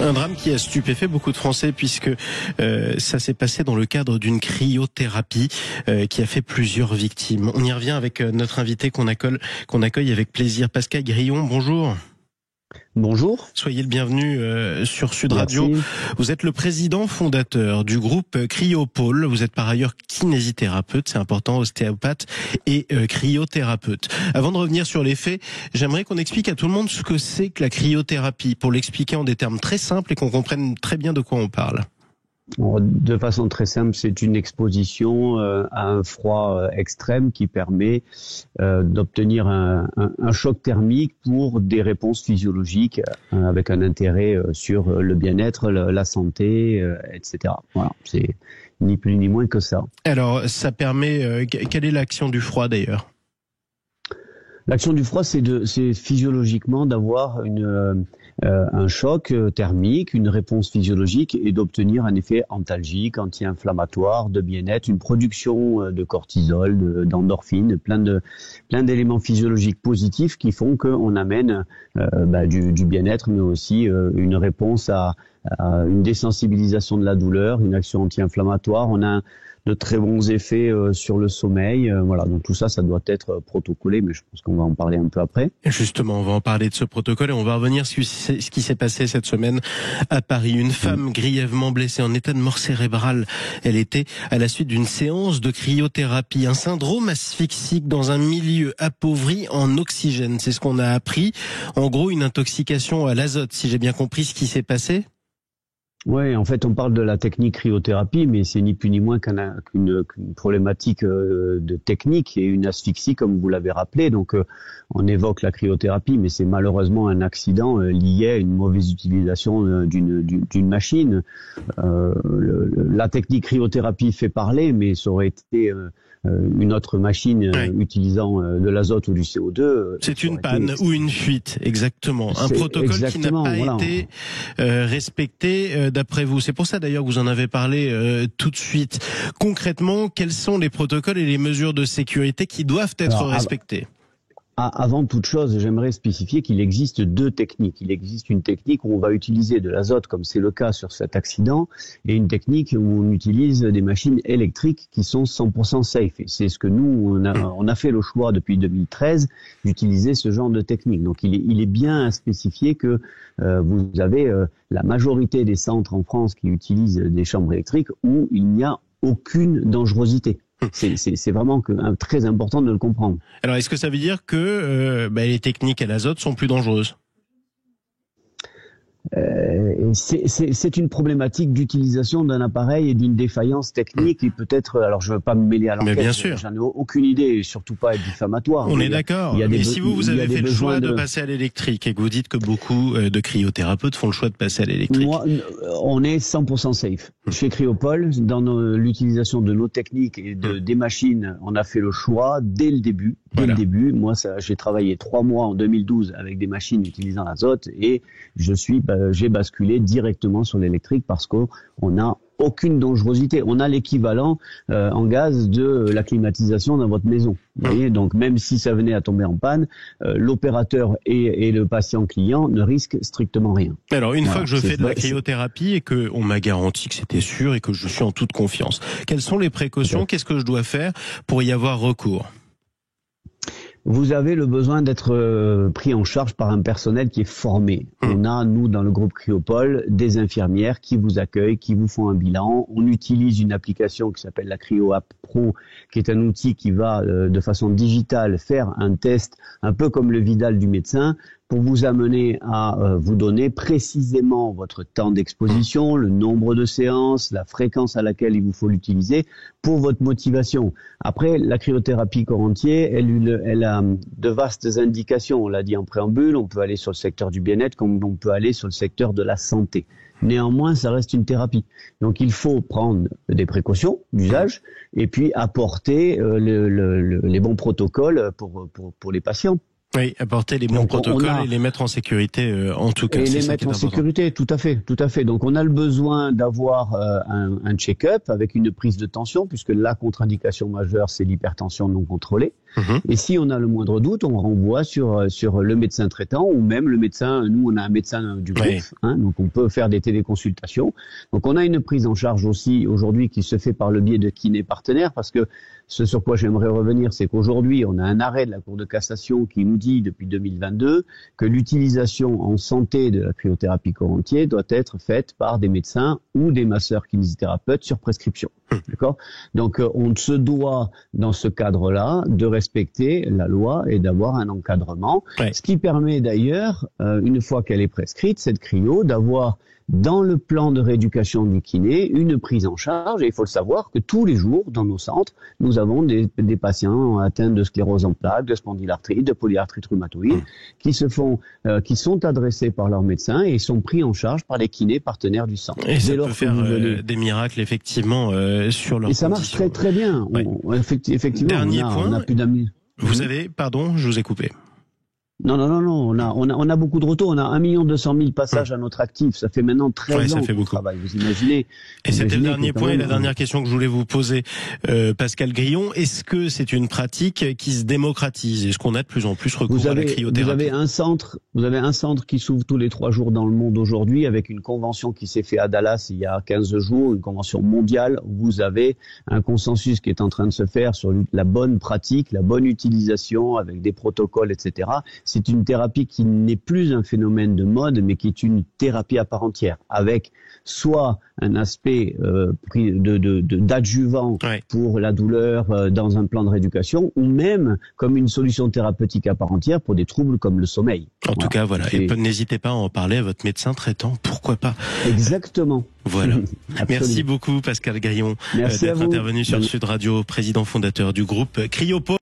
Un drame qui a stupéfait beaucoup de Français puisque ça s'est passé dans le cadre d'une cryothérapie qui a fait plusieurs victimes. On y revient avec notre invité qu'on accueille avec plaisir. Pascal Grillon, bonjour. Bonjour. Soyez le bienvenu sur Sud Radio. Merci. Vous êtes le président fondateur du groupe Cryopole. Vous êtes par ailleurs kinésithérapeute, c'est important, ostéopathe et cryothérapeute. Avant de revenir sur les faits, j'aimerais qu'on explique à tout le monde ce que c'est que la cryothérapie, pour l'expliquer en des termes très simples et qu'on comprenne très bien de quoi on parle. De façon très simple, c'est une exposition à un froid extrême qui permet d'obtenir un choc thermique pour des réponses physiologiques avec un intérêt sur le bien-être, la santé, etc. Voilà, c'est ni plus ni moins que ça. Alors, ça permet... quelle est l'action du froid d'ailleurs ? L'action du froid, c'est physiologiquement d'avoir un choc thermique, une réponse physiologique et d'obtenir un effet antalgique, anti-inflammatoire, de bien-être, une production de cortisol, d'endorphine, plein d'éléments physiologiques positifs qui font qu'on amène du bien-être, mais aussi une réponse à une désensibilisation de la douleur, une action anti-inflammatoire. On a de très bons effets sur le sommeil. Voilà, donc tout ça, ça doit être protocolé, mais je pense qu'on va en parler un peu après. Justement, on va en parler de ce protocole et on va revenir sur ce qui s'est passé cette semaine à Paris. Une femme grièvement blessée en état de mort cérébrale. Elle était à la suite d'une séance de cryothérapie. Un syndrome asphyxique dans un milieu appauvri en oxygène. C'est ce qu'on a appris. En gros, une intoxication à l'azote, si j'ai bien compris ce qui s'est passé. Oui, en fait, on parle de la technique cryothérapie, mais c'est ni plus ni moins qu'une problématique de technique et une asphyxie, comme vous l'avez rappelé. Donc, on évoque la cryothérapie, mais c'est malheureusement un accident lié à une mauvaise utilisation d'une machine. La technique cryothérapie fait parler, mais ça aurait été une autre machine utilisant de l'azote ou du CO2. C'est une panne ou une fuite, exactement. Un protocole qui n'a pas été respecté d'après vous. C'est pour ça d'ailleurs que vous en avez parlé tout de suite. Concrètement, quels sont les protocoles et les mesures de sécurité qui doivent être respectés ? Avant toute chose, j'aimerais spécifier qu'il existe deux techniques. Il existe une technique où on va utiliser de l'azote, comme c'est le cas sur cet accident, et une technique où on utilise des machines électriques qui sont 100% safe. Et c'est ce que nous, on a fait le choix depuis 2013 d'utiliser ce genre de technique. Donc il est bien spécifié que vous avez la majorité des centres en France qui utilisent des chambres électriques où il n'y a aucune dangerosité. C'est vraiment très important de le comprendre. Alors, est-ce que ça veut dire que les techniques à l'azote sont plus dangereuses ? C'est une problématique d'utilisation d'un appareil et d'une défaillance technique et peut-être, alors je ne veux pas me mêler à l'enquête, bien sûr. J'en ai aucune idée et surtout pas être diffamatoire. On est d'accord, mais si vous avez fait le choix de passer à l'électrique et que vous dites que beaucoup de cryothérapeutes font le choix de passer à l'électrique. Moi, on est 100% safe. Chez Cryopole, dans l'utilisation de nos techniques et des machines, on a fait le choix dès le début. Le début, moi, j'ai travaillé 3 mois en 2012 avec des machines utilisant l'azote et j'ai basculé directement sur l'électrique parce qu'on n'a aucune dangerosité. On a l'équivalent en gaz de la climatisation dans votre maison. Vous voyez, donc même si ça venait à tomber en panne, l'opérateur et le patient client ne risquent strictement rien. Alors une fois que je fais de la cryothérapie et que on m'a garanti que c'était sûr et que je suis en toute confiance, quelles sont les précautions ? Qu'est-ce que je dois faire pour y avoir recours ? Vous avez le besoin d'être pris en charge par un personnel qui est formé. On a, nous, dans le groupe Cryopole, des infirmières qui vous accueillent, qui vous font un bilan. On utilise une application qui s'appelle la CryoApp Pro, qui est un outil qui va, de façon digitale, faire un test, un peu comme le Vidal du médecin, pour vous amener à vous donner précisément votre temps d'exposition, le nombre de séances, la fréquence à laquelle il vous faut l'utiliser pour votre motivation. Après, la cryothérapie corps entier, elle a de vastes indications. On l'a dit en préambule, on peut aller sur le secteur du bien-être comme on peut aller sur le secteur de la santé. Néanmoins, ça reste une thérapie. Donc, il faut prendre des précautions d'usage et puis apporter les bons protocoles pour les patients. Oui, apporter les bons protocoles et les mettre en sécurité en tout cas. Et les mettre en sécurité, tout à fait, tout à fait. Donc on a le besoin d'avoir un check-up avec une prise de tension, puisque la contre-indication majeure, c'est l'hypertension non contrôlée. Et si on a le moindre doute, on renvoie sur le médecin traitant ou même le médecin. Nous, on a un médecin du groupe, donc on peut faire des téléconsultations. Donc on a une prise en charge aussi aujourd'hui qui se fait par le biais de kinés partenaires, parce que ce sur quoi j'aimerais revenir, c'est qu'aujourd'hui, on a un arrêt de la Cour de cassation qui nous dit depuis 2022 que l'utilisation en santé de la cryothérapie corps entier doit être faite par des médecins ou des masseurs kinésithérapeutes sur prescription. D'accord ? Donc on se doit, dans ce cadre-là, de respecter la loi et d'avoir un encadrement. Ce qui permet d'ailleurs, une fois qu'elle est prescrite, cette cryo, d'avoir dans le plan de rééducation du kiné une prise en charge. Et il faut le savoir que tous les jours, dans nos centres, nous avons des patients atteints de sclérose en plaques, de spondylarthrite, de polyarthrite rhumatoïde, qui sont adressés par leur médecin et sont pris en charge par les kinés partenaires du centre. Et ça peut faire des miracles, effectivement, sur leur condition. Et ça marche très très bien. Effectivement, Dernier point. On a plus d'amis. Vous avez, pardon, je vous ai coupé. Non, on a beaucoup de retours. On a 1 200 000 passages à notre actif. Ça fait maintenant 13 ans qu'on travaille. Vous imaginez. Et c'était le dernier point et la dernière question que je voulais vous poser, Pascal Grillon. Est-ce que c'est une pratique qui se démocratise? Est-ce qu'on a de plus en plus recours à la cryothérapie? Vous avez un centre qui s'ouvre tous les 3 jours dans le monde aujourd'hui, avec une convention qui s'est faite à Dallas il y a 15 jours, une convention mondiale. Vous avez un consensus qui est en train de se faire sur la bonne pratique, la bonne utilisation, avec des protocoles, etc. C'est une thérapie qui n'est plus un phénomène de mode, mais qui est une thérapie à part entière, avec soit un aspect d'adjuvant pour la douleur dans un plan de rééducation, ou même comme une solution thérapeutique à part entière pour des troubles comme le sommeil. En tout cas, voilà. Et n'hésitez pas à en parler à votre médecin traitant, pourquoi pas. Exactement. Voilà. Merci beaucoup, Pascal Grillon, d'être intervenu sur Sud Radio, président fondateur du groupe Cryopo.